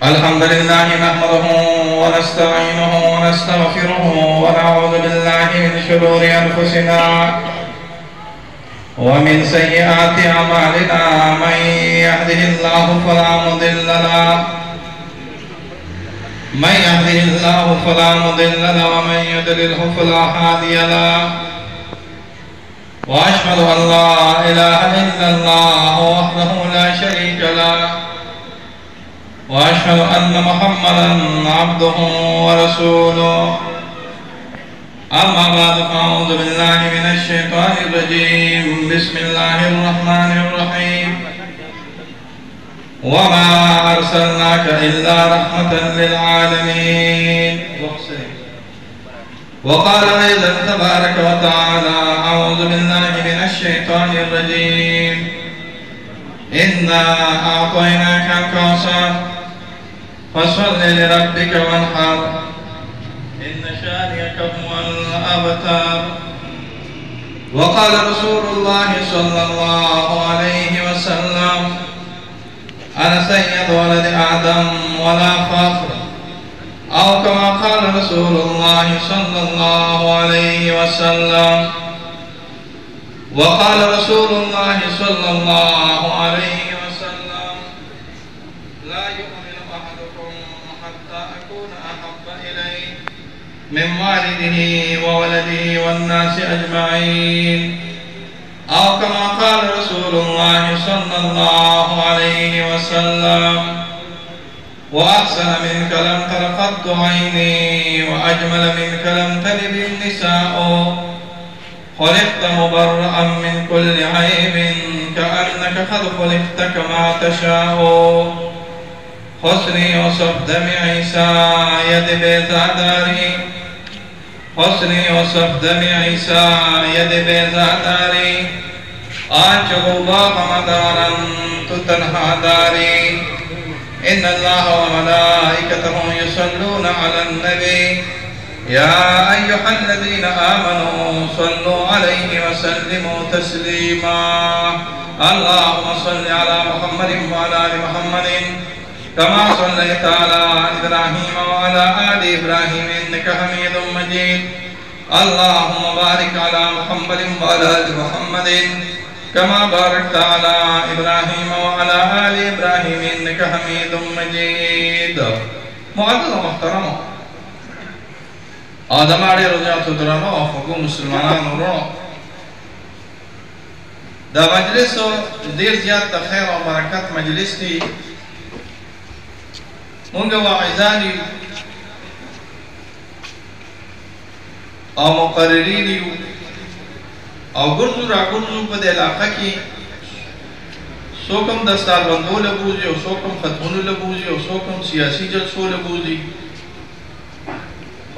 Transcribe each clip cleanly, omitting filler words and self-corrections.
الحمد لله نحمده ونستعينه ونستغفره ونعوذ بالله من شرور أنفسنا ومن سيئات أعمالنا من يهده الله فلا مضل له ومن يضلله فلا هادي له وأشهد أن لا إله إلا الله وحده لا شريك له وأشهد أن محمدا عبده ورسوله أما بعد فأعوذ بالله من الشيطان الرجيم بسم الله الرحمن الرحيم وما أرسلناك إلا رحمة للعالمين وقال أيضا تبارك وتعالى أعوذ بالله من الشيطان الرجيم إنا أعطيناك الكوثر فصل لربك وانحر إن شانئك هو الأبتر وقال رسول الله صلى الله عليه وسلم أنا سيد ولد آدم ولا فخر أو كما قال رسول الله صلى الله عليه وسلم وقال رسول الله صلى الله عليه وسلم لا يؤمن أحدكم حتى أكون أحب إليه من والده وولده والناس أجمعين أو كما قال رسول الله صلى الله عليه وسلم وأحسن منك لم تر قط عيني وأجمل منك لم تلد النساء خلقت مبرأ من كل عيب كأنك قد خلقت كما تشاء حسني وصف دم عيسى يد بيزاداري حسني وصف دم عيسى يد بيزاداري آنشه باق مدارا تتنهى داري إن الله وملائكته يصلون على النبي يا أيها الذين آمنوا صلوا عليه وسلموا تسليما اللهم صل على محمد وعلى آل محمد كما صليت على إبراهيم وعلى آل إبراهيم إنك حميد مجيد اللهم بارك على محمد وعلى آل محمد كما باركت على إبراهيم وعلى آل إبراهيم إنك حميد مجيد معزز محترم آدم علی رضیات درانو افقو مسلمانان ورو دا مجلس دیر زیاد دا خیر و برکت مجلس دی مونږ واعظان او مقررین او ګرځو راګرځو په دې علاقه کې څوک هم دستار بندو له بوزي او څوک هم ختمونو له بوزي او څوک هم سیاسي جلسو له بوزي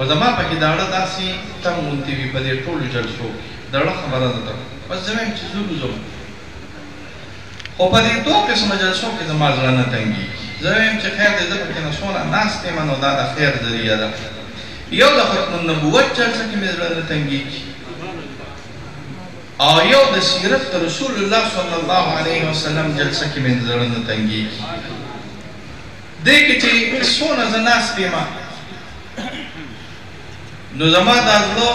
او زما پکې داړه داسې تم مونتی وي په دې ټولو جلسو داړه خبره ده بس زما چې زه بوزم خو په دې دوه قسمه جلسو کې زما زړه نه تنګېږي زه وایم چې خیر دی زه پکې نه څونه ناست یم نو دا د خیر ذریعه ده یو د ختم النبوت جلسه کې مې زړه نه تنګېږي او یو د سیرت رسول الله صلی الله علیه وسلم جلسه کې مې زړه نه تنګېږي دې کې چې څونه زه ناست یم نو زما دا زړه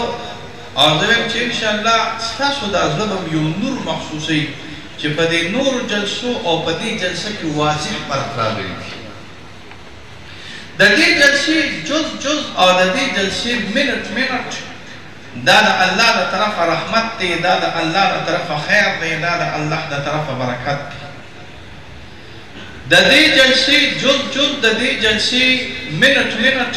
او زه وایم چې انشاءالله ستاسو دا زړه به یو نور محسوسوي چې په دې نورو جلسو او په دې جلسه کې واضح فرق راغلی د دې جلسې جز او د دې جلسې منټ دا د الله د طرفه رحمت دی دا د الله د طرفه خیر دی دا د الله د طرفه برکت دی د دې جلسې جز د دې جلسې منټ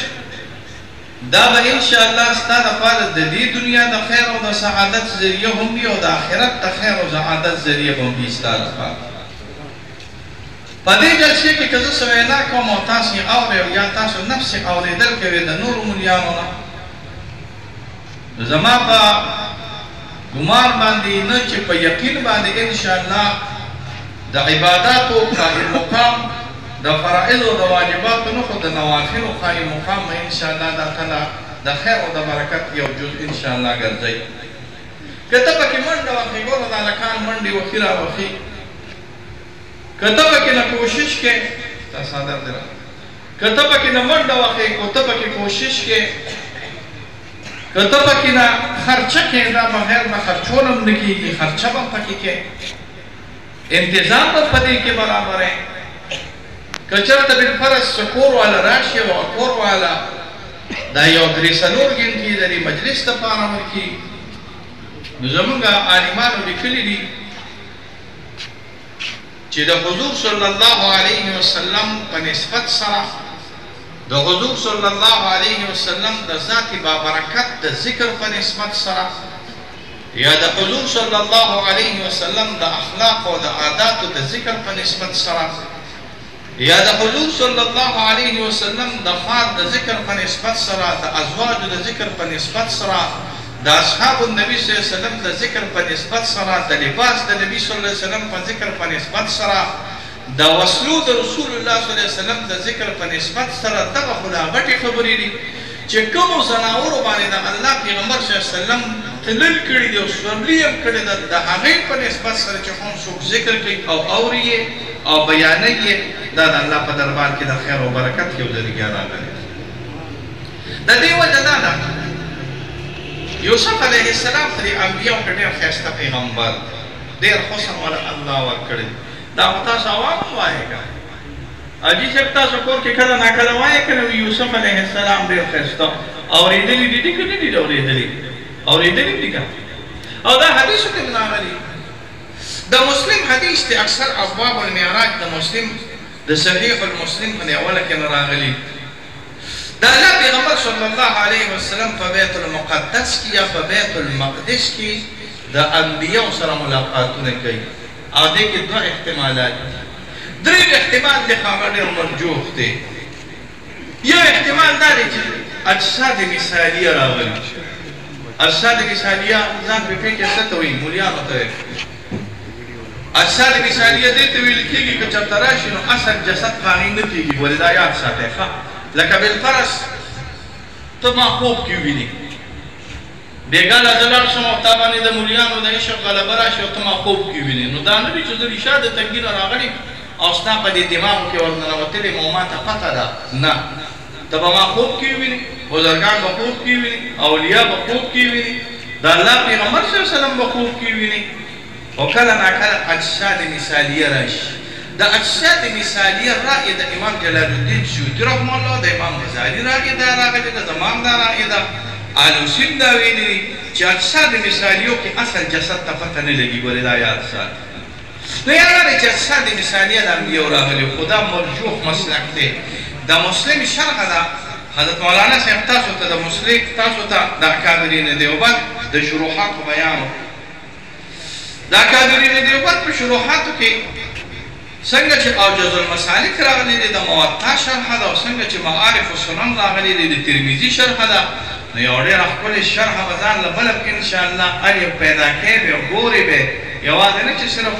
دا به انشاءالله ستا دپاره د دې دنیا د خیر او د سعادت ذریعه هم وي او د آخرت د خیر او سعادت ذریعه به هم وي ستا دپاره په دې جلسې کې که زه څه وینا کوم او تاسو یې اورئ او یا تاسو نفس یې اورېدل کوئ د نورو ملیانو نه زما په ګمان باندې نه چې په یقین باندې انشاءالله د عباداتو قائم مقام د فرائض او د واجباتو نه خو د نوافلو قائم مقام به انشاءالله دا کله د خیر او د برکت یو جز انشاءالله ګرځئ که ته پکې منډه وکړې ګوره دا هلکان منډې وښي راوښي کته پکې نه کوشش کې تا صادر دی کته پکې نه منډه واخې کته پکې کوشش کې کته پکې نه خرچه کې دا بغیر نه خرچول هم نه کېږي خرچه به پکې کې انتظام به په دې کې برابر دی که چېرته بالفرض کور والا راشي او کور والا دا یو درې څلور ګنټې د دې مجلس دپاره ورکړي نو زمونږ عالمانو لیکلي دي چې د حضور صلی الله علیه وسلم په نسبت سره د حضور صلی الله علیه وسلم د ذات بابرکت د ذکر په نسبت سره یا د حضور صلی الله علیه وسلم د اخلاق او د عاداتو د ذکر په نسبت سره یا د حضور صلی الله علیه وسلم د خاص د ذکر په نسبت سره د ازواج د ذکر په نسبت سره د اصحاب النبي صلی الله علیه وسلم د ذکر په نسبت سره د لباس د نبی صلی الله علیه وسلم په ذکر په نسبت سره د وصلو د رسول الله صلی الله علیه وسلم د ذکر په نسبت سره دغه خو لا غټې خبرې دي چې کومو زناورو باندې د الله پیغمبر صلی الله علیه وسلم تلل کړي دي او سورلي هم کړي ده د هغې په نسبت سره چې کوم څوک ذکر کوي او اوري یې او بیانوي یې دا د الله په دربار کې د خیر او برکت یو ذریعه راغلی د دې وجه دا ده یوسف علیه السلام خو د انبیاو کې ډېر ښایسته پیغمبر ډېر حسن والا الله ورکړی دا خو تاسو عوام هم وایې که حاجي صاحب تاسو کور کې کله ناکله وایې که نه یوسف علیه السلام ډېر ښایسته اورېدلي دي دي که نه دي اورېدلي اورېدلي دي که او دا حدیثو کې هم راغلي د مسلم حدیث دی اکثر ابواب المعراج د مسلم د صحیح المسلم په اوله کې راغلي د الله پیغمبر صلی الله علیه وسلم په بیت المقدس کې یا په بیت المقدس کې د انبیاو سره ملاقاتونه کوي او دې کې دوه احتمالات درې احتمال دی هغه ډېر مرجوح دی یو احتمال دا دی چې اجساد مثالیه راغلي اجساد مثالیه ځان په کې څه ته وایي مولیانو ته اجساد مثالیه دې ته ویل کېږي که چېرته راشي نو اصل جسد په هغې نه کېږي ولې دا یاد ساتئ ښه لکه بالفرض ته ما خوب کې ووینې بېګاله زه لاړ شم او تا باندې د مولیانو د عشق غلبه راشي او ته ما خوب کې ووینې نو دا نه وي چې زه ریښه د تنګي نه راغلی او ستا په دې دماغو کې ورننوتلې یم او ما ته پته ده نه ته به ما خوب کې ووینې بزرګان به خوب کې ووینې اولیا به خوب کې ووینې د الله پیغمبر صلی الله علیه وسلم به خوب کې ووینې او کله ناکله اجساد مثالیه راشي د اجساد مثالیه رأی د امام جلال الدین سیوطي رحمه الله د امام غزالي رأی دا راغلې ده زما هم دا رأی ده آلوسي هم دا ویلي دي چې اجساد مثالیو کې اصل جسد ته پته نه لګي ګورې دا یاد ساتي نو یاد لرئ چې اجساد مثالیه د انبیاو راغلي خو دا مرجوح مسلک دی د مسلم شرحه ده حضرت مولانا صاحب تاسو ته د مسلک تاسو ته د اکابرین دیوبند د شروحاتو بیانو د اکابرین دیوبند په شروحاتو کې څنګه چې اوجز المسالک راغلي دي د موطا شرحه ده او څنګه چې معارف السنن راغلي دي د ترمذي شرحه ده نو یو ډېره ښکلې شرحه به ځان له بله انشاءالله هر یو پیدا کوې به او ګورې به یوازې نه چې صرف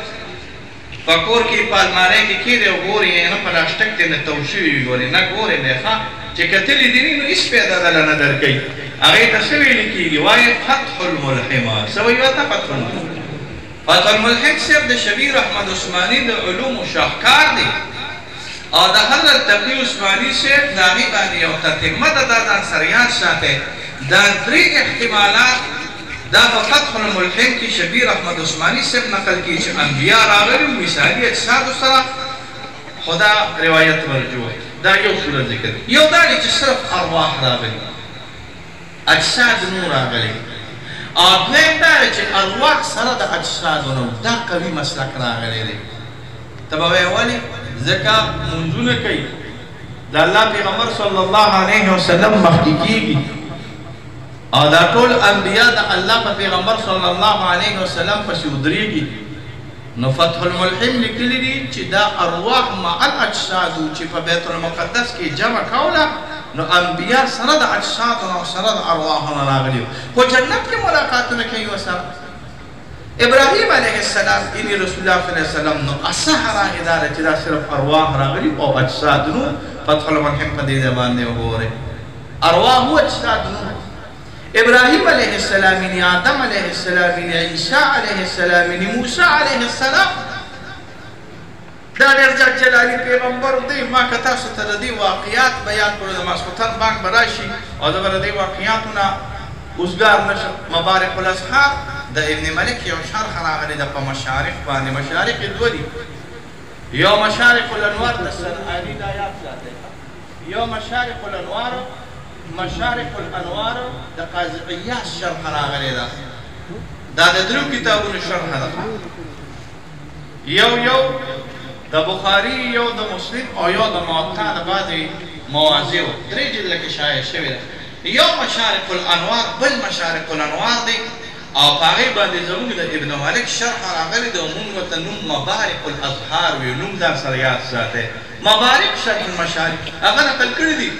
په کور کې په المارۍ کې کښېږدې او ګورې یې نه پلاسټک دی نه تو شوي وي ګورې نه ګورې به ښه چې کتلي دي نو هېڅ پیدا دله نه درکوي هغې ته څه ویلې کېږي وایي فتح الملحمه څه وایي ورته فتح الملحمه فتح الملحم صاحب د شبیر احمد عثماني د علومو شاهکار دی او د حضرت تقي عثماني صاحب د هغې باندې یو تتمه ده دا ځان سره یاد ساتئ دا درې احتمالات دا په فتح الملحم کې شبیر احمد عثماني صاحب نقل کړي چې انبیا راغلي مثالي اجسادو سره خو دا روایت مرجوح دا یو صورت ذکر یو دا دی چې صرف ارواح راغلي اجساد نو راغلي او دویم دا دی چې ارواح سره د اجسادو نه دا قوي مسلک راغلی دی ته به وایې ولې ځکه لمونځونه کوي د الله پیغمبر صلی الله علیه وسلم مخکې کېږي او دا ټول انبیا د الله په پیغمبر صلی الله علیه وسلم پسې ودرېږي نو فتح الملحم لیکلي دي چې دا ارواح مع الاجسادو چې په بیت المقدس کې جمع کوله نو انبیا سره د اجسادو او سره د ارواحو نه راغلي خو جنت کې ملاقاتونه کوي ورسره ابراهیم علیه السلام انی رسول الله صلی الله علیه وسلم نو اصح راغی دا چې دا صرف ارواح راغلي او اجساد نو فتح الملحم په دې باندې وګورئ ارواح او اجساد نو ابراهیم علیه السلام یعنی آدم علیه السلام یعنی عیسی علیه السلام یعنی موسی علیه السلام دا ډېر زیات جلالي پیغمبر دی. ما که تاسو ته د دې واقعات بیان کړو د ماسخوتن بانک به راشي او زه به د دې واقعاتو نه اوزګار نه شم. مبارک الاسحار د ابن ملک یو شرح راغلی ده په مشارق باندې. مشارق یې دوه دي، یو مشارق الانوار د صنعاني دا یاد ساتئ، یو مشارق الانوار د قاضي عیاض شرح راغلی ده. دا د درو کتابونو شرح ده، یو د بخاري، یو د مسلم او یو د موطا د بعضې مواضعو 3 جلده کې شایع شوې ده. یو مشارق الانوار بل مشارق الانوار دی او په هغې باندې زموږ د ابن مالک شرح راغلی دی او موږ ورته نوم مبارک الازهار ویو. نوم ځان سره یاد ساتئ. مبارک شرح المشارق هغه نقل کړي دي،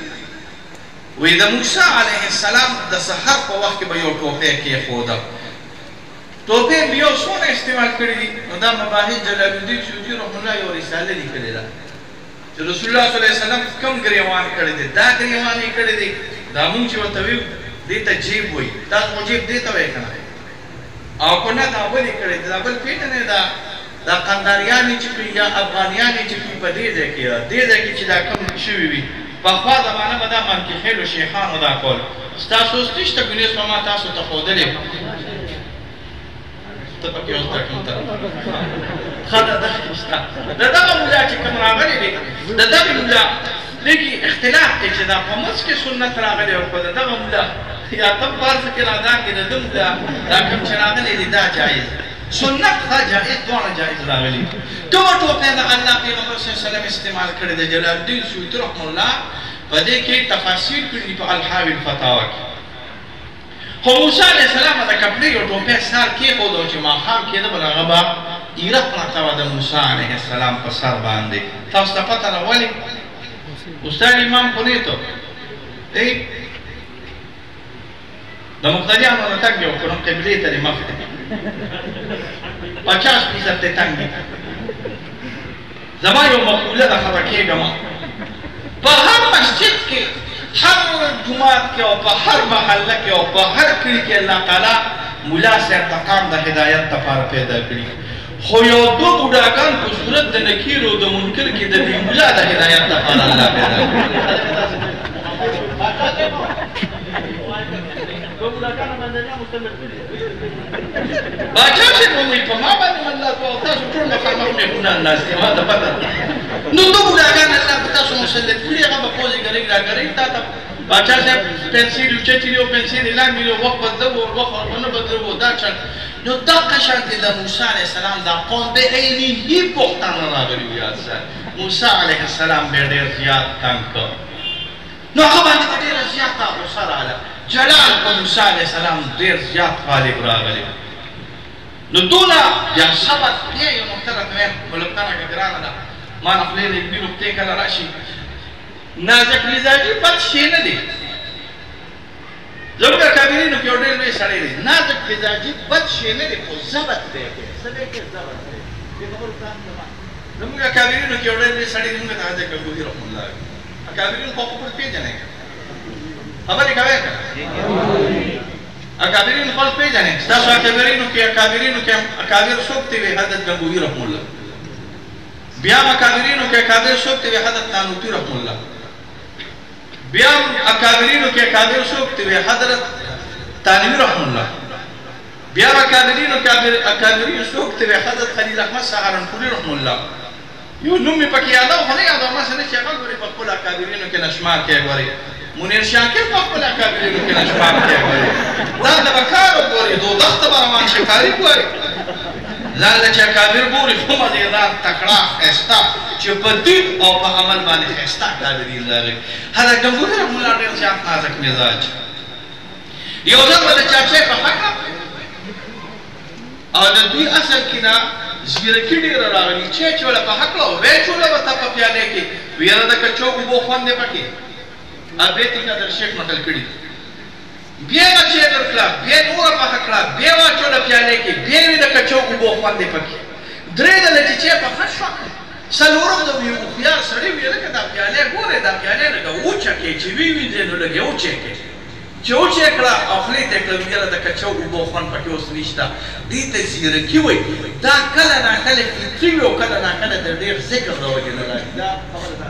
وایي د موسی علیه السلام د سحر په وخت کې به یو ټوپی کېښوده. ټوپی مې یو څونه استعمال کړي دي. نو دا مباحث جلال الدین سیوطي رحمه الله یو رساله لیکلې ده چې رسول الله صلی الله علیه وسلم کوم ګریوان کړی دی. دا ګریوان یې کړی دی، دا مونږ چې ورته ویو دې ته جیب وایي. تاسو خو جیب دې ته وایي که نه؟ او که نه دا ولې کړی دی؟ دا بل پېژنئ، دا قنداریانې چې کوي یا افغانیانې چې کوي په دې ځای کې چې دا کوم شوي وي. پخوا زمانه به دا منکحیلو شیخانو دا کول. ستاسو اوس نشته ګنیز په ما تاسو ته ښودلې ته پکې اوس دا کوم ته ښه ده دغه شته د دغه ملا چې کوم راغلی دی د دغې ملا لږې اختلاف دی چې دا په منځ کې سنت راغلی او په د دغه ملا یا ته فرض کړه دا کې د ده ملا دا کوم چې راغلی دی دا جایز سنت ښه جایز دواړه جایز راغلي. کومه ټوپۍ د الله پیغمبر صلی الله علیه وسلم استعمال کړې ده؟ جلال الدین سیوطي رحمه الله په دې کې تفاصیل کړي دي په الحاوی الفتاوا کې. خو موسی علیه السلام د کپړې یو ټوپۍ سر کېښود او چې ماښام کېده بل هغه به ایره پرته وه د موسی علیه السلام په سر باندې. تاسو ته پته ده ولې؟ استاد امام خونیتو د مقتدیانو نه تګ یو کړم قبلې ته دې مخ دی 50% ته تنګ دی. زما یو مقوله ده خبره کېږم په هر مسجد کې هر جومات کې او په هر محله کې او په هر کلي کې الله تعالی ملا صاحب ته قام د هدایت دپاره پیدا کړي. خو یو دوه بوډاګان په صورت د نکیر او د منکر کې د دې ملا د هدایت دپاره الله پیدا کړي. باچا صاحب وایي په ما باندې الله کوه او تاسو ټول مخامخ میخونه ناست یې ما ته پته نو دوه بوډاګان الله په تاسو مسلط کړي هغه به پوزې ګرۍ راګرۍ تا ته باچا صاحب پنسل اوچتې دي او پنسل یې لاندې دی وخت بدله و وخت ونه بدله و دا چل نو دغه شانتې د موسی علیه السلام دا قوم د عیني پښتانه راغلي وو. یاد سه موسی علیه السلام به ډېر زیات تنګ کړ نو هغه باندې به ډېره زیاته غوسه راغله. جلال په موسی علیه السلام ډېر زیات غالب راغلی. نو دونه بیا صبر بیا یو نقطه راته وایم ملکتانه که ګرانه ده ما نه خولې نږدې نقطې کله راشي نازک مزاجي بد شی نه دی. زموږ اکابرینو کې یو ډېر لوی سړی دی نازک مزاجي بد شی نه دی خو ضبط دی څه دی کې ضبط دی. زموږ اکابرینو کې یو ډېر لوی سړی دی موږ ته حاجي ګلګوهي رحمه الله اکابرین خو خپل پېژنئ خبرې کوئ که نه اکابرین خپل پېژنئ. ستاسو اکابرینو کې اکابر څوک دی وی حضرت ګنگوهي رحمه الله. بیا اکابرینو کې اکابر څوک دی وی حضرت نانوتي رحمه الله. بیا اکابرینو کې اکابر څوک دی وی حضرت تانوي رحمه الله. بیا اکابرینو کې اکابرین څوک دی وی حضرت خلیل احمد سهارنپوري رحمه الله. یو نوم مې پکې یادوم خو نه یادوم مثلا چې هغه ګورې په خپلو اکابرینو کې نشمار کې ګورې منیر شاکر په خپلو اکابرینو کې نشمار کې ګورې دا د بکارو ګورې دوزخ ته به روان شي کاري ګورې ځان له چې اکابر ګورې ښه مزېدار تکړه ښایسته چې په دین او په عمل باندې ښایسته اکابرین راغلي. حضرت ګنگوهي رحمه الله ډېر زیات نازک مزاج. یو ځل به د چاچۍ په حقه او د دوی اصل کې نه زګیرکي ډېره راغلي چې چوله په هکله وی چوله ورته په پیالې کې ویره د کچو اوبو خوند دی پکې ابېتې قدر شیخ نقل کړي. بیا یې چې درکړه بیا یې نوره په هکله بیا واچوله پیالې کې بیا یې د کچو اوبو خوند دی پکې درې ځله چې چای پخه شوه څلورم د یو هوښیار سړي ویې لکه دا پیالې ګورې دا پیالې لږه وچه کې چې ویې وینځې نو لږ یې وچې کې چې وچې کړه او خولې ته یې کړه ویله د کچو اوبو خوند پکې اوس نشته دې ته زیرکي وایي دا کله ناکله فطري وي او کله ناکله د ډېر ذکر د وجې نه راځي دا خبره دا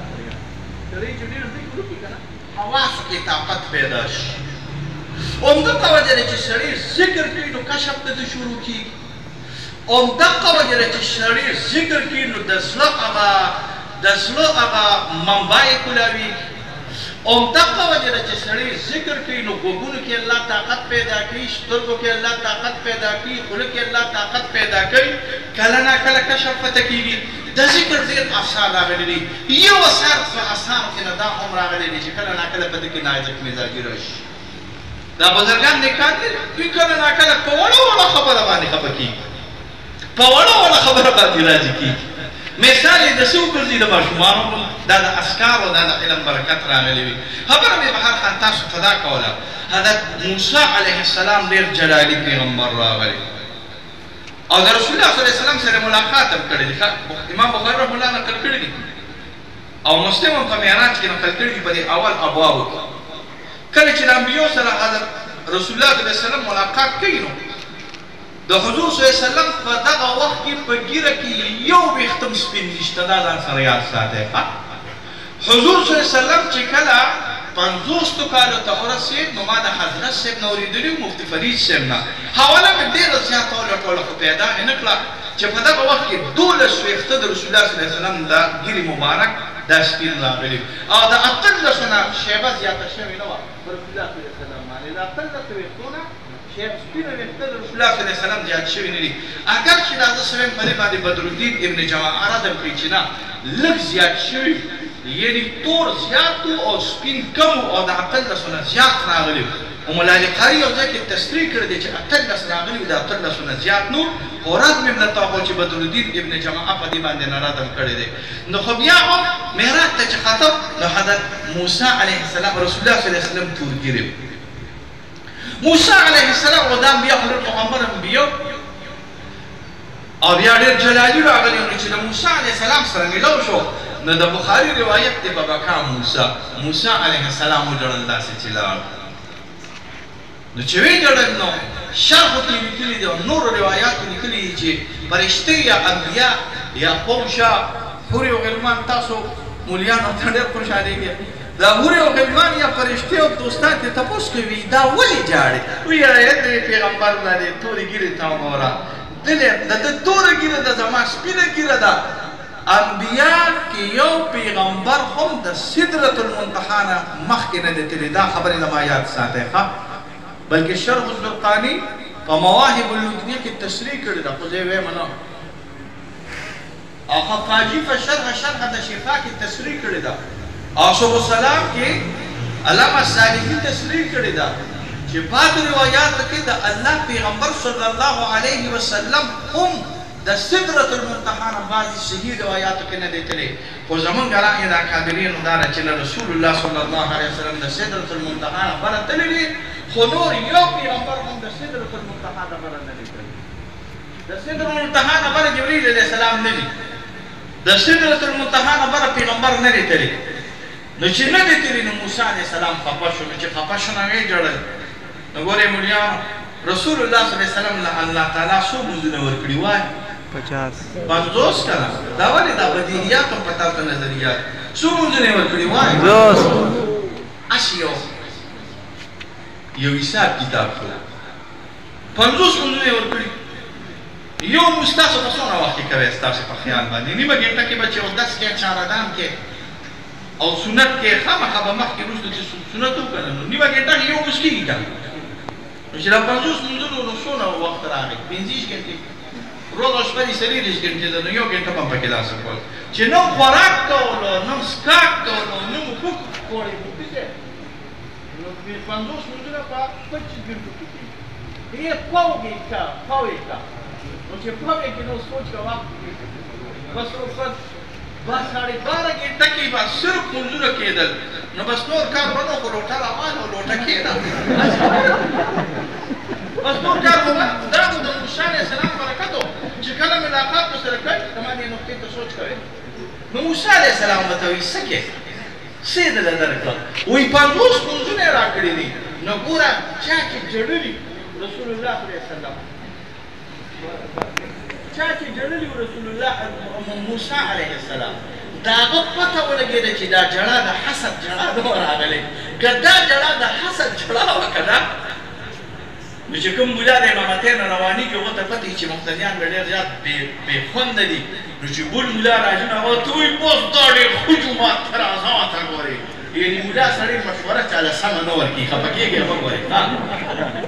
سړی چې ډېر ذکر وکړي که نه حواسو کې طاقت پیدا شي همدغه وجه ده چې سړی ذکر کوي نو کشف ته د شروع کېږي همدغه وجه ده چې سړی ذکر کوي نو د زړه هغه منبع یې کولاویږي همدغه وجه ده چې سړی ذکر کوي نو غوږونو کې الله طاقت پیدا کوي سترګو کې الله طاقت پیدا کوي خوله کې الله طاقت پیدا کوي کله ناکله کشف ورته کېږي د ذکر ډېر آثار راغلي دي یو اثر په اثارو کې نه دا هم راغلی دی چې کله ناکله په دې کې نازک مزاجي راشي دا بزرګان نیکان دي دوی کله ناکله په وړه خبره باندې خفه کېږي په وړه خبره باندې راضي کېږي مثال یې د څه وګرځي د ماشومانو دا د اسکارو دا د علم برکت راغلی وي خبره مې بهر خان تاسو ته دا کوله حضرت موسی علیه السلام ډېر جلالي پیغمبر راغلی او د رسول الله صلی الله علیه وسلم سره ملاقات هم کړی دی امام بخاري رحمه الله نقل کړی دی او مسلم هم په معراج کې نقل کړي دي په دې اول ابوابو کې کله چې د انبیو سره حضرت رسول الله صلی الله علیه وسلم ملاقات کوي نو د حضور صلی الله علیه وسلم په دغه وخت کې په ګیره کې یو ویښتم سپین نشته دا ځان سره یاد ساتئ حضور صلی الله علیه وسلم چې کله 50 کالو ته ورسېد نو ما د حضرت صاحب نه اورېدلي مفتي فرید صاحب نه حواله مې ډېره زیاته ولټوله خو پیدا یې نه کړه چې په دغه وخت کې 12 ویښته د رسول الله صلی الله علیه وسلم د ګیرې مبارک دا سپین راغلي او د 18 نه شیبه زیاته شوې نه وه په رسول الله صلی الله علیه وسلم باندې د 18 ویښتو نه سپینه ویښته د رسول الله صلی الله علیه وسلم زیات شوي نه دي اگر چې دا زه سویم په دې باندې بدرالدین ابن جماعه ردم کړي چې نه لږ زیات شوي یعنی تور زیات او سپین کم او د 18 نه زیات راغلي او مولا علي قاري یو ځای کې تصریح کړی دی چې 18 راغلي د 18 نه زیات نو خو رد مې ملته وکړو چې بدرالدین ابن جماعه په دې باندې نه ردم کړی دی نو خو بیا هم معراج ته چې خطب نو حضرت موسی علیه السلام رسول الله صلی الله علیه وسلم تورګیري موسی علیه السلام او د انبیا خپل پیغمبر انبیا او بیا ډېر جلالي راغلی نو چې د موسی علیه السلام سره ملو شو نو د بخاري روایت دی په بکا موسی علیه السلام وجړل داسې چې لاړ نو چې ویجړل نو شرح کې لیکلي دي او نور روایات لیکلي دي چې فرشتې یا انبیا یا قوم شاه حورې او غلمان تاسو مولیانو ته ډېر خوشحالېږي دا حورې او غلمان یا فرشتې او دوستان ته تپوس کوي دا ولې جاړي ویې د پیغمبر باندې تورې ګیرې ته وګوره دلې د توره ګیره ده زما سپینه ګیره ده انبیا کې یو پیغمبر هم د سدرة المنتهی نه مخکې نه دی تللی دا خبرې زما یاد ساتئ ښه بلکې شرح الزرقاني په مواهب اللدنیه کې تشریح کړې ده خو زه یې ویم نه او خفاجي په شرح د شفا کې تشریح کړې ده او شب السلام کې علامه صالحي تشریح کړې ده چې بعض روایاتو کې د الله پیغمبر صلی الله علیه وسلم هم د سدرة المنتهی نه بعضې صحیح روایاتو کې نه دی تللی خو زمونږ رأی د اکابرینو دا ده چې رسول الله صلی الله علیه وسلم د سدرة المنتهی نه بره تللی دی خو نور یو پیغمبر هم د سدرة المنتهی نه بره نه دی تللی د سدرة المنتهی نه بره جبریل علیه السلام نه دی د سدرة المنتهی نه بره پیغمبر نه دی تللی نو چې نه دی تللی نو موسی علیه السلام خفه شو نو چې خفه شو نو ویې ژړل نو ګورئ مولیانو رسول الله صلی الله علیه وسلم له الله تعالی څو لمونځونه ورکړي وایي 50 کله دا ولې دا بدیهیات او پتا ته نظریات څو لمونځونه ورکړي وایي 50 اسی یو حساب کتاب شو 50 لمونځونه ورکړي یو مستاسو په څونه وخت کې کوي ستاسو په خیال باندې نیمه ګنټه کې بچي او 10 کې چاردان کې او سنت کې خامخا به مخکې وروسته چې سنت وکړه نو نیمه ګنټه کې یو اوس کېږي که نو چې دا 50 لمونځونو نو څونه وخت راغی 15 ګنټې روز او شپه دې 30 ګنټې ده نو یو ګنټه به هم پکې داسې کول چې نه خوراک کولو نه مسکاک کولو نه مو کوک کوړې نو 50 لمونځونه په 25 ګنټو کې کېږي یې پاوګې کا نو چې پاوګې کې نو سوچ کوه بس بس 12.5 घंटे کې بس صرف منځونه کېدل نو بس نور کار به نه خو لوټه روان او لوټه کېده بس نور کار به دا د موسی علیه السلام برکت و چې کله ملاقات ورسره کوي د ما دې نقطې ته سوچ کوئ نو موسی علیه السلام ورته وایي څه کې څه یې دله درکړل وایي 50 منځونه یې راکړي دي نو ګوره چا چې جړلي رسول الله صلی الله علیه وسلم چا چې جړلي رسول الله موسی علیه السلام دا هغه پته ولګېده چې دا جړه د حسد جړه ده راغلی که دا جړه د حسد جړه وه که نه نو چې کوم مولا د امامتۍ نه رواني کړي هغه ته پته وي چې مقتدیان به ډېر زیات بې خونده دي نو چې بل مولا راځي نو هغه ته وایي اوس دا ډېر ښه جومات ته راځه ته ګورې یعنې مولا سړی مشوره چاله سمه نه ورکوي خفه کېږي مه ګورې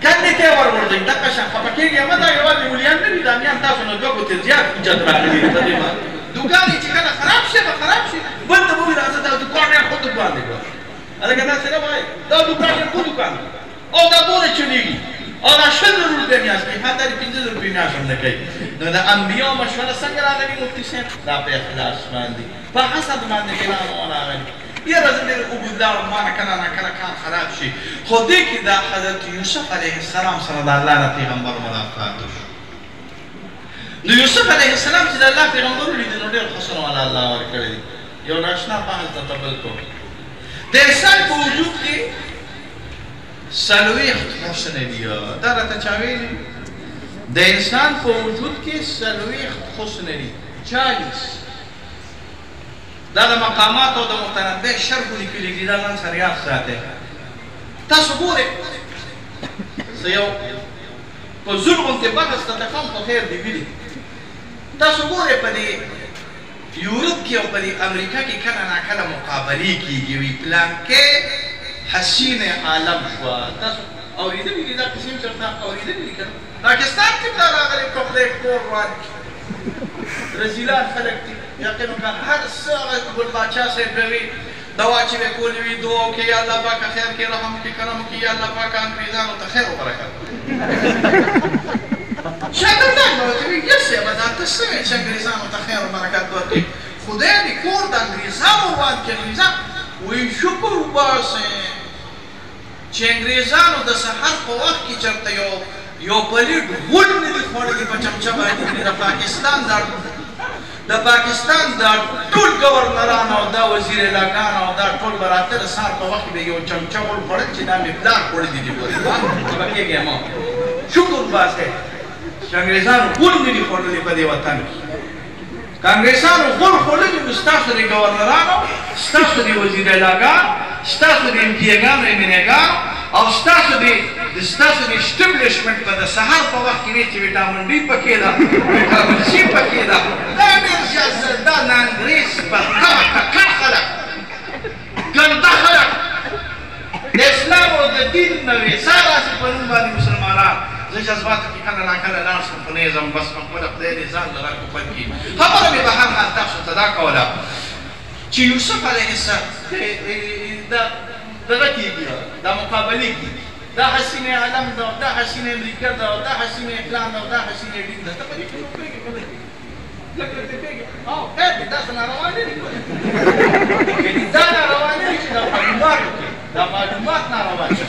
کندې ته یې ور ورځئ دغه شان خفه کېږي مه دا یوازې مولیان نه دي دا میان تاسو نه دوه ګوتې زیات حجت راغلي دي په دې باندې دوکان یې چې کله خراب شي به خراب شي بل ته به وایي راځه دا دوکان ډېر ښه دوکان دی هلکه داسې نه وایي دا دوکان ډېر ښه دوکان دی او دا دونه چلېږي او دا 100 روپۍ میاشت کوي حتی د 15 روپۍ میاشت هم نه کوي نو د انبیاو مشوره څنګه راغلي مفتي صاحب دا په اخلاص باندې په حسد باندې کلام راغلي یاره زه ډېر اوږد لاړم ما نه کله ناکله کار خراب شي خو دې کې د حضرت یوسف علیه السلام سره د الله نه پیغمبر ملاقات وشو نو یوسف علیه السلام چې د الله پیغمبر ولید نو ډېر حسن والا الله ورکړی دی یو ناشنا بحث درته بل کوم د انسان په وجود کې 40 حسن دي دا راته چا ویلي د انسان په وجود کې 40 حسن دي 40 دا د مقامات او د متنبع شرح لیکلي دي دا ځان سره یاد ساتئ تاسو ګورئ زه یو په زور غوندې بحث ته تفهم خو خیر دی ویلي تاسو ګورئ په دې یورپ کې او په دې امریکا کې کله ناکله مقابلې کېږي وي پلانکې حسین عالم شوه تاسو اورېدلي دي دا کیسې هم چېرته اورېدلي دي که نه پاکستان کې دا راغلی که خدای کور روان رزیلان خلک دي یقین وکړه هر څه هغه ګل باچا صاحب به وي دوا چې به کولې وي دعا وکړي یا الله پاکه خیر کړي رحم وکړي کرم وکړي یا الله پاکه انګریزانو ته خیر وبرکت شاګردان به ورته وي یس یبه دا ته څه وایې چې انګریزانو ته خیر وبرکت ورکړي خدای دې کور د انګریزانو روان کړي انګریزان وایي شکر وباسئ چې انګریزانو د سحر په وخت کې چېرته یو پلیټ غوټ نه دي خوړلي په چمچه باندې د پاکستان دا ټول ګورنران او دا وزیر اعلاګان او دا ټول به راته د سهار په وخت کې به یو چمچه غوړ خوړل چې دا مې پلار خوړلي دي ګورې خفه کېږي ما شکر وباسئ چې انګریزانو غوټ نه دي خوړلي په دې وطن کې که انګریزانو غوړ خوړلي نو ستاسو د ګورنرانو ستاسو د وزیر اعلاګان ستاسو د امپیګانو امینګانو او ستاسو د اسټبلیشمنټ په د سهار په وخت کې وي چې ویټامین ډي پکې ده ویټامین سي پکې ده دا ډېر زیات دا د انګریز په هغه ککړ خلک ګنده خلک د اسلام او د دین نه ویسا راسي په نوم باندې مسلمانان زه جذباتو کې کله ناکله لاړ شم خو نه ځم بس خپله خدای دې ځان له راکوپت کړي خبره مې به هر حال تاسو ته دا کوله چې یوسف علیه السلام دغه کېږي دا مقابلې کېږي دا حسین عالم ده دا حسین امریکا ده دا حسین فلان ده دا حسین دین ده ته په دې کې پوهېږې که نه لږ لږ دې پوهېږې او خیر دی داسې ناروا نه دي یعنې دا ناروا نه دي چې دا معلوماتو کې دا معلومات ناروا دي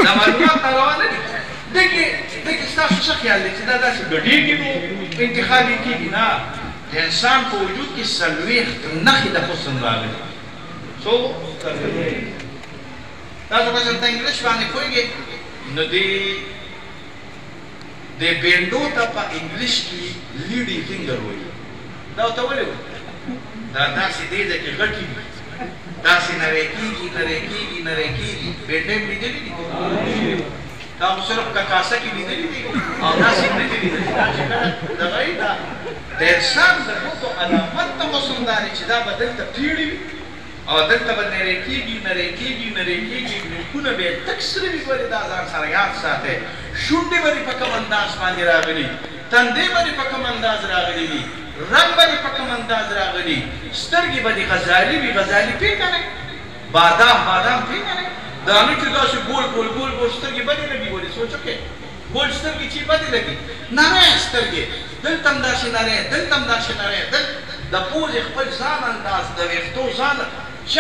دا معلومات ناروا نه دي دې کې ستاسو څه خیال دی چې دا داسې ګډېږي نو انتخابي کېږي نه د انسان په وجود کې 40 نښې د حسن راغلي څو تاسو به دلته انګلیش باندې پوهېږئ نو د بینډو ته په انګلیش کې لیډي فنګر وایي دا ورته ولې وایي دا داسې دی ده چې غټي وي داسې نری کېږي نری کېږي نری کېږي بینډۍ مې لیدلي دي دا خو صرف ککاسه کې لیدلي دي او داسې نه دي لیدلي دا چې کله دغه یي دا د انسان د ګوتو علامت ته حسن دا دی چې دا به دلته پیړې وي او دلته به نری کېږي نری کېږي نری کېږي نوکونه به یې تک سره وي ولې دا ځان سره یاد ساتئ شونډې به دې په کوم انداز باندې راغلي تندې به دې په کوم انداز راغلي وي رنګ به دې په کوم انداز راغلي سترګې به دې غزالي وي غزالي پېژنئ بادام پېژنئ دا نه چې داسې ګول سترګې بدې لګي ولې سوچ وکړئ ګول سترګې چې بدې لګي نری سترګې دلته هم داسې نری دلته هم داسې نری د پوزې خپل ځان انداز د ویښتو ځان 40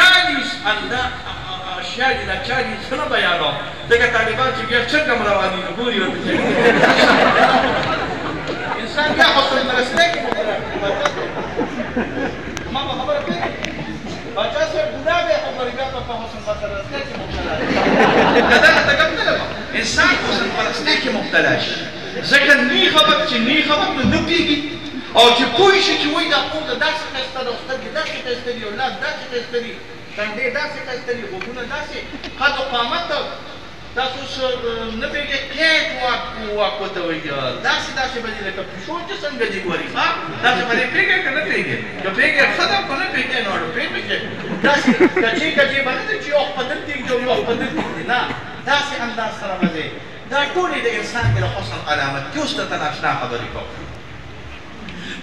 اشیا دي دا 40 څه نه بیانوم ځکه طالبان چې بیا چرګ هم رواني نو ګوري ورته انسان بیا حسن پرستۍ کې ما به خبره کوي باچا صاحب بوډا دی خو غریبان به په حسن پرستۍ کې مبتلا دی کدا ته کوم نه لګا انسان حسن پرستی کې مبتلا شي ځکه نه خبر چې نه خبر نه پیږي او چې پوه شي چې وایي دا پوه ده داسې ښایسته ده سترګې داسې ښایسته دي اولاد داسې ښایسته دي ټنډې داسې ښایسته دي غوږونه داسې قد و قامت تاسو اوس نه پوهېږئ کیټ واک ورته وایي داسې داسې به دي لکه پیشو چې څنګه دي ګوري ها داسې به دې پوهېږئ که نه پوهېږئ که پوهېږئ ښه ده که نه پوهېږئ نو اړه پوهېږئ داسې کچې کچې به نه ده چې یو خپه دلته ږدي او یو خپه دلته ږدي نه داسې انداز سره به دی دا ټولې د انسان کې د حسن علامت دي اوس درته ناشنا خبرې کوم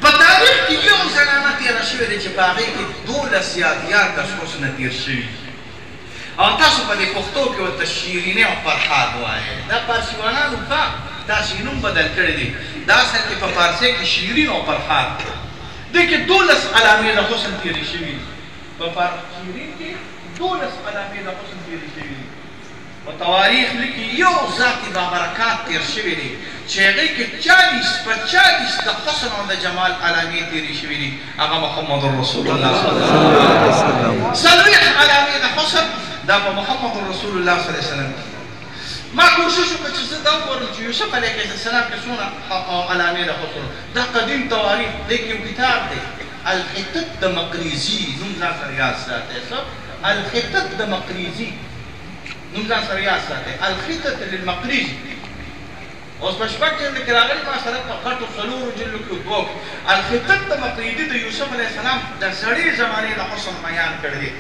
په تاریخ کې یو زنانه تېره شوې ده چې په هغې کې 12 یا دیارلس حسنه تېر شوي او تاسو په دې پښتو کې ورته شیرینې او فرحاد وایئ دا پارسیوانانو ښه داسې نوم بدل کړی دی دا اصل کې په فارسي کې شیرین او فرحاد دې کې 12 علامې د حسن تېرې شوي دي په شیرین کې 12 علامې د حسن تېرې شوي دي په تواریخ لیکي یو ذات بابرکات تېر شوي دي چې هغې کې 40 په 40 د حسن او د جمال علامې تېرې شوي دي هغه محمد رسول الله صلی الله علیه وسلم 40 علامې د حسن دا په محمد رسول الله صلی الله علیه وسلم ما کوشش وکړ چې زه دا وګورم چې یوسف علیه السلام کې څونه علامې د حسن دا قدیم تواریخ دی کې یو کتاب دی الخطط د مقریزي نوم ځان سره یاد ساتئ الخطط د مقریزي نوم ځان سره یاد ساتئ الخطط للمقریزي اوس په شپږ جلد کې راغلي ما سره په غټو څلورو جلدو کې دوه الخطط د مقریزي د یوسف علیه السلام د زړې زمانې د حسن بیان کړی دی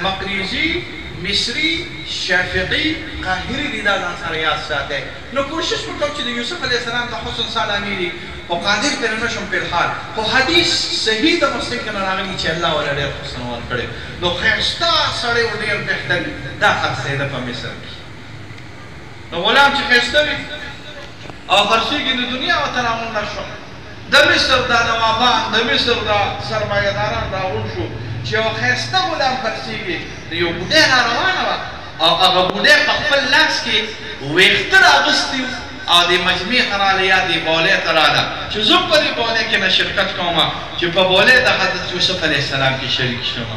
مقریزي مصري شافعي قاهري دي دا ځان سره یاد ساتئ نو کوشش وکړو چې د یوسف علیه السلام د حسن څه علامې دي خو قادر پرې نه شم فلحال خو حدیث صحیح د مسلم کې نه راغلي چې الله ولا ډېر حسن ورکړی نو ښایسته سړی و ډېر بهتر دا خرڅېده په مصر کې نو غلام چې ښایسته وي او خرڅېږي د دنیا ورته راغونډه شو د مصر دا نوابان د مصر دا سرمایهداران راغونډ شو چې یو ښایسته غلام خرڅېږي د یو بوډۍ را روانه وه او هغه بوډۍ په خپل لاس کې ویښته راغوستي او د مجمع ته راله یا د بولې ته راله چې زه په دې بولې کې نه شرکت کوم چې په بولې د حضرت یوسف علیه السلام کې شریک شم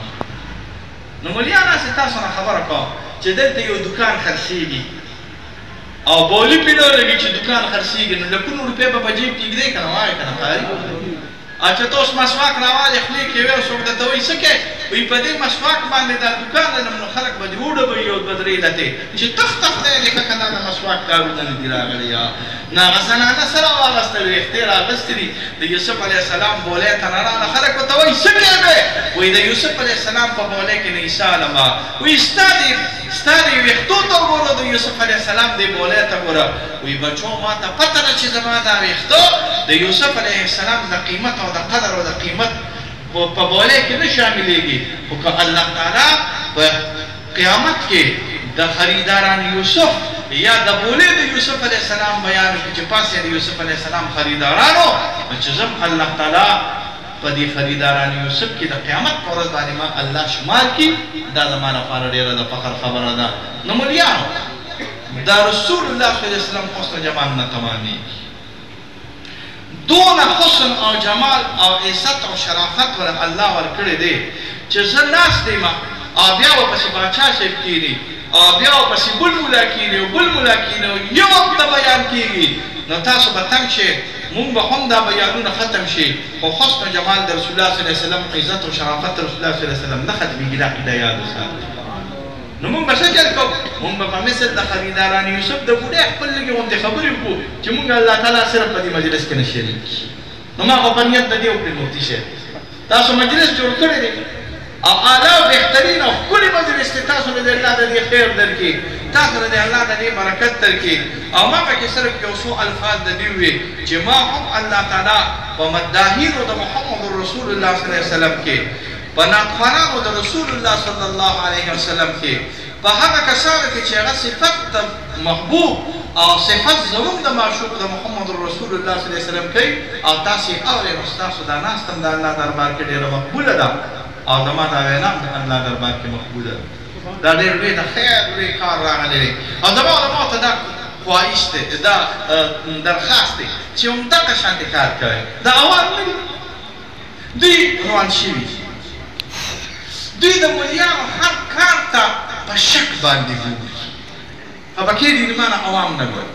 نو مولیانو زه تاسو نه خبره کوم چې دلته یو دکان خرڅېږي او بولې پې نه لګي چې دکان خرڅېږي نو لکونو روپۍ به په جیب کې ږدئ که نه وایې که نه ښکاري چې ته اوس مسواک راوالې خولې کې وې او څوک درته وایي څه کوې وایي په دې مسواک باندې دا دوکان علم نو خلک به دې وډبوي او به درې لتې چې تخته خدای دې ښه که دا د مسواک کارونه نه دي راغلي نو هغه زنانه څه راواغېسته ویښتې راغستې دي د یوسف علیه السلام بولې ته نه راغله خلک ورته وایي څه کوې بې وایي د یوسف علیه السلام په بولې کې نه عیسی علما وایي ستا دې ویښتو ته وګوره د یوسف علیه السلام دې بولې ته ګوره وایي بچو ما ته پته ده چې زما دا ویښتو د یوسف علیه السلام د قیمت او د قدر او د قیمت په بولې کې نه شاملېږي خو که الله تعالی په قیامت کې د خریداران یوسف یا د بولې د یوسف علیه السلام بیان وکړي چې پاسې د یوسف علیه السلام خریدارانو نو چې زم الله تعالی په دې خریداران یوسف کې د قیامت په ورځ باندې ما الله شمار کړي دا زما لپاره ډېره د فخر خبره ده نو مولیانو دا رسول الله صلی الله علیه وسلم حسن جمال نه تمامېږي دون حسن او جمال او عزت او شرافت ور الله ورکړی دی چې زه ناست یم او بیا ورپسې باچا صاحب کېني او بیا ورپسې بل ملا کېني او بل ملا کېني او یو ته بیان کېږي نو تاسو به تنګ شئ مونږ به هم دا بیانونه ختم شي خو حسن و جمال د رسول الله صلی الله علیه وسلم عزت او شرافت د رسول الله صلی الله علیه وسلم نه ختمېږي دا عقیده یاد وساتئ نو مونږ به څه چل کوو مونږ به په مثل د خریداران یوسف د بوډۍ خپل لږې غوندې خبرې وکړو چې مونږ الله تعالی صرف په دې مجلس کې نه شریک نو ما خو په نیت د دې وکړې مفتي صاحب تاسو مجلس جوړ کړی دی او اعلی او بهترین او ښکلي مجلس دی تاسو له دې الله د دې خیر درکړي تاسو له دې الله د دې برکت درکړي او ما پکې صرف یو څو الفاظ د دې ووي چې ما هم الله تعالی په مداحینو د محمد رسول الله صلی الله علیه وسلم کې په ناقخوانانو د رسول الله صلی الله علیه وسلم کې په هغه کسانو کې چې هغه صفت محبوب او صفت زموږ د معشوق د محمد رسول الله صلی الله علیه وسلم کوي او تاسې اورئ نو ستاسو دا ناسته هم د الله دربار کې ډېره مقبوله ده او زما دا وینا هم د الله دربار کې مقبوله ده دا ډېر لوی د خیر لوی کار راغلی دی او زما علماو ته دا خواهش دی دا درخواست دی چې همدغه شانتې کار کوئ دا عوام نه دي دوی روان شوي دوی د مولیانو هر کار ته په شک باندې ګوري فبکې دي معنی عوام نه ګوري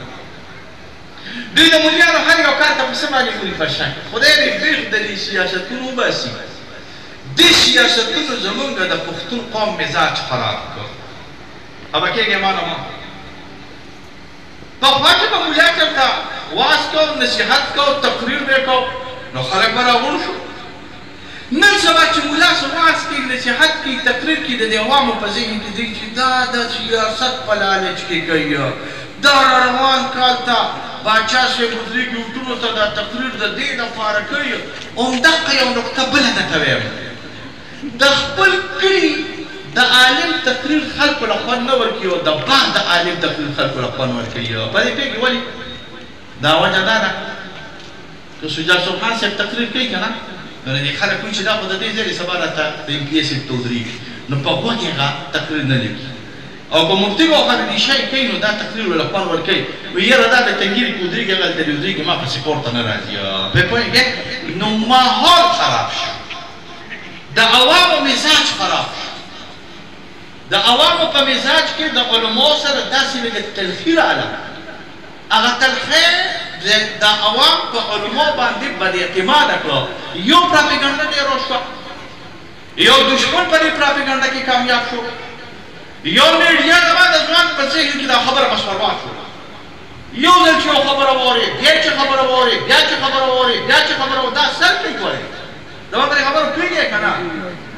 دوی د مولیانو هر یو کار ته په څه باندې ګوري په شک خدای دې بیخ د دې سیاستونو وباسي دې سیاستونو زمونږ د پښتون قوم مزاج خراب کړ فبکې کې معنی ما پخوا چې به ملا چېرته واعظ کو نصیحت کو تقریر به کو نو خلک به راغونډ شو نن سبا چې ملا څه واعظ کوي نصیحت کوي تقریر کوي د دې عوامو په ذهن کې دی چې دا د سیاست په لالچ کې کوي دا روان کال ته باچا صاحب ودرېږي وټونو ته دا تقریر د دې دپاره کوي همدغه یو نقطه بله درته وایم د خپل کلي د عالم تقریر خلکو له خوند نه ورکوي او د بعد د عالم تقریر خلکو له خوند ورکوي په دې پوهېږي ولې دا وجه دا ده که شجاع سبحان صاحب تقریر کوي که نه نو دې خلک وایي چې دا خو د دې ځای سبا راته د ام پي اې صاحب ته ودرېږي نو په غوږ یې هغه تقریر نه لیکي او که مفتي ګوهر علي شی کوي نو دا تقریر له خوند ورکوي وایي یاره دا د تنګیري کې ودرېږي هغلته دې ودرېږي ما پسې کور ته نه راځي پرې پوهېږې نو ماحول خراب شو د عوامو مزاج خراب شو د عوامو په مزاج کې د علماو سره داسې لږه تلخي راغله هغه تلخی د عوام په علماو باندې بد اعتماده کړه یو پراپیګنډه ډېره وشوه یو دشمن په دې پراپیګنډه کې کامیاب شو یو میډیا زما د ځوان په ذهن کې دا خبره مسوروات شوه یو ځل چې یو خبره واورې بیا چې خبره واورې بیا چې خبره واورې بیا چې خبره دا سر کوي کولی دا ورته خبره پوهېږې که نه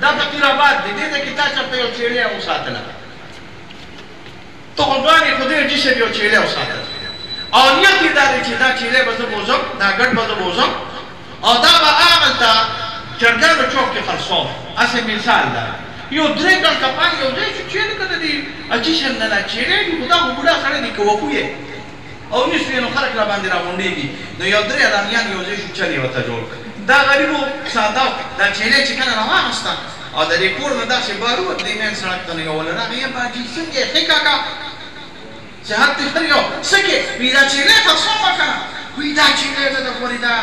دا فقیر آباد دی دې ځای کې تا چېرته یو چیړۍ وساتله ته خو ځوان یې خو دې جسم یو چیړۍ وساتله او نیت یې دا دی چې دا چیړۍ به زه بوځم دا ګډ به زه بوځم او دا به هغلته چرګانو چوک کې خرڅوم هسې مثال ده یو درې ګڼ کپان یو ځای شو چیرې که د دې جسم نه دا چیړۍ دي خو دا خو بوډا سړی دی که وپو یې او نیسو یې نو خلک را باندې راغونډېږي نو یو درې ارانیان یو ځای شو چل یې ورته جوړ کړ دا غریبو ساده دا چیړۍ چې کله راواغسته او د دې کور نه داسې بارود دی مین سړک ته نږوله راغی یا باجي څنګه یې ښه کاکا صحت دې ښه یو څه کې وایي دا چیړۍ خرڅومه که نه وایي دا چیړۍ ده د غورې دا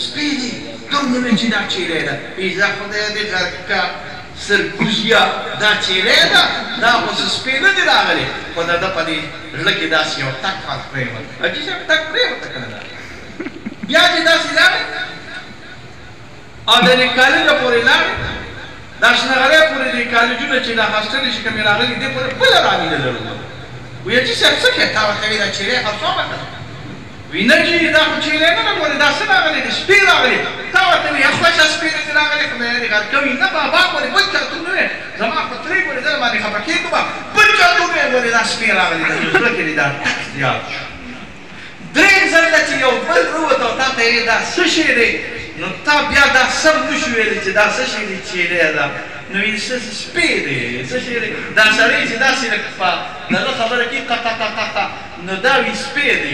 سپی دی دومره مې چې دا چیړۍ ده وایي زه خدای دې غرق که سرکوزیا دا چیړۍ ده دا خو څه سپی نه دي راغلی خو د ده په دې زړه کې داسې یو تک خاص پرېوت حاجي صاحب تک پرېوته که نه ده بیا چې داسې لاړې او د دې کالجه پورې لاړې دا شنغرۍ پورې دې کالجونه چې دا هاسټلې چې کومې راغلي دې پورې بله رامینه لرو وایي حاجي صاحب څه کوې تا ورته وایي دا چیړۍ خرڅومه که نه وایي نه جي دا خو چیړۍ نه ده ګورې دا څه راغلی دي سپي راغلی تا ورته وایي خوښه سپي نه دي راغلی خو مې غر کوي نه بابا ګورې بل چاته نه وې زما خو ترې ګورې زه باندې خفه کېږم بل چاته نه وې ګورې دا سپي راغلی ده زړه کې دې دا ټک زیات شو درېیم ځله چې یو بل ووت او تا ته یې دا څه شی دی نو تا بیا دا سم نشو ویلی چې دا څه شی دی چیړۍ ده نو وایي سپی دی څه شی دی دا سړی چې داسې لکه په دغه خبره کې قققققه نو دا وایي سپی دی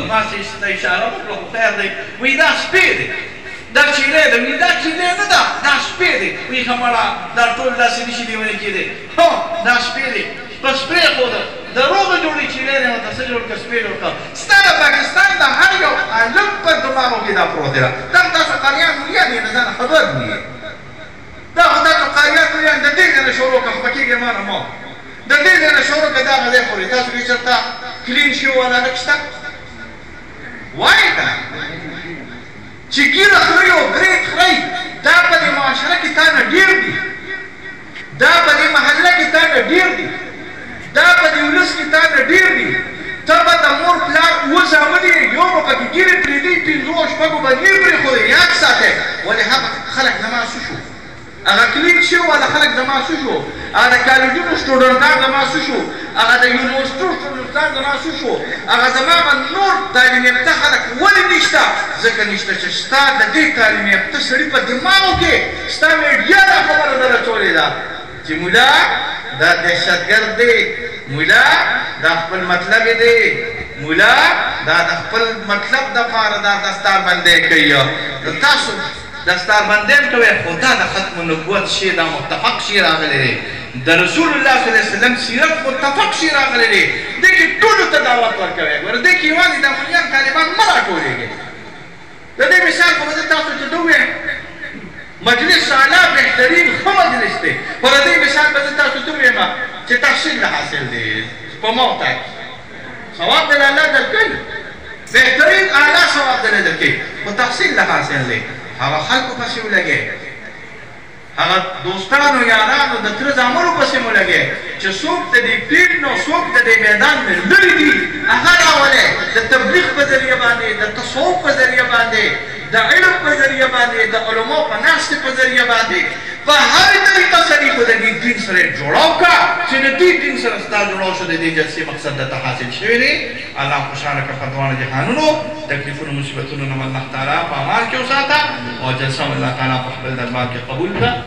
ما ته اشاره وکړه خو خیر دی وایي دا سپی دی دا چیړۍ ده وایي دا چیړۍ نه ده دا سپی دی وایي ښه مړه دا ټول داسې نشي لیونی کېدی هو دا سپی دی په پرېښوده د روغه جوړې چیړۍ دی ورته څه جوړ کړه سپی جوړ کړه ستا د پاکستان د هر یو عالم په دماغو کې دا پروت دی دلته تاسو قاریان مریان یې نه ځان خبر نه یې دا خو تاسو قاریان مریان د دې ځای نه شروع کړه خفه کېږې ما نه ما د دې ځای نه شروع کړه دغه ځای پورې تاسو کې چېرته کلین شي والا لږ شته وایي که نه چې ګیره خورئ او برېک خورئ دا په دې معاشره کې تا نه ډېر دي دا په دې محله کې تا نه ډېر دي دا په دې ولس کې تا نه ډېر دي ته به د مور پلار اووه زامن یې یو به پکې ګیرې پرېږدئ پنځو شپږو به نیم پرېښودی یاد ساتئ ولې هغه خلک زما څه شو هغه کلین شوي والا خلک زما څه شو هغه د کالجونو سټوډنټان زما څه شو هغه د یونیورسټو سټوډنټان زما څه شو هغه زما به نور تعلیم یافته خلک ولې نشته ځکه نشته چې ستا د دې تعلیم یافته سړي په دماغو کې ستا میډیا دا خبره در اچولې ده چې مولا دا دهشتګرد دی مولا دا خپل مطلب دی مولا دا د خپل مطلب دپاره دا دستاربندۍ کوي تاسو دستاربندۍ کوئ خو دا د ختم نبوت شی دا متفق شی راغلی دی د رسول الله صلی الله علیه وسلم سیرت متفق شی راغلی دی دې کې ټولو ته دعوت ورکوئ ګوره دې کې یوازې دا ملیان طالبان مه راټولېږئ د دې مثال خو به زه تاسو ته ووایم مجلس اعلی بهترین ښه مجلس دی خو د دې مثال به زه تاسو ته ووایم چې تحصیل حاصل دی په موت ثواب دل الله درکړي بهترین اعلی ثواب دل درکړي په تحصیل حاصل دی هغه خلکو پسې ولګي هغه دوستانو یارانو د تر زامنو پسې ولګي چې څوک د دې پیټ نو څوک د دې میدان نه لري دي هغه راولې د تبلیغ په ذریعہ باندې د تصوف په ذریعہ باندې د علم په ذریعہ باندې د علماء په ناست په ذریعہ باندې په هر طریقه سره په دې دین سره جوړاو کا چې د دې دین سره ستاسو جوړاو شو د دې جلسې مقصد د حاصل شوی دی الله خوشاله کا فتوانه جهانونو تکلیفونو مصیبتونو نه الله تعالی په امان کې وساته او جلسه الله تعالی په خپل دربار کې قبول کړه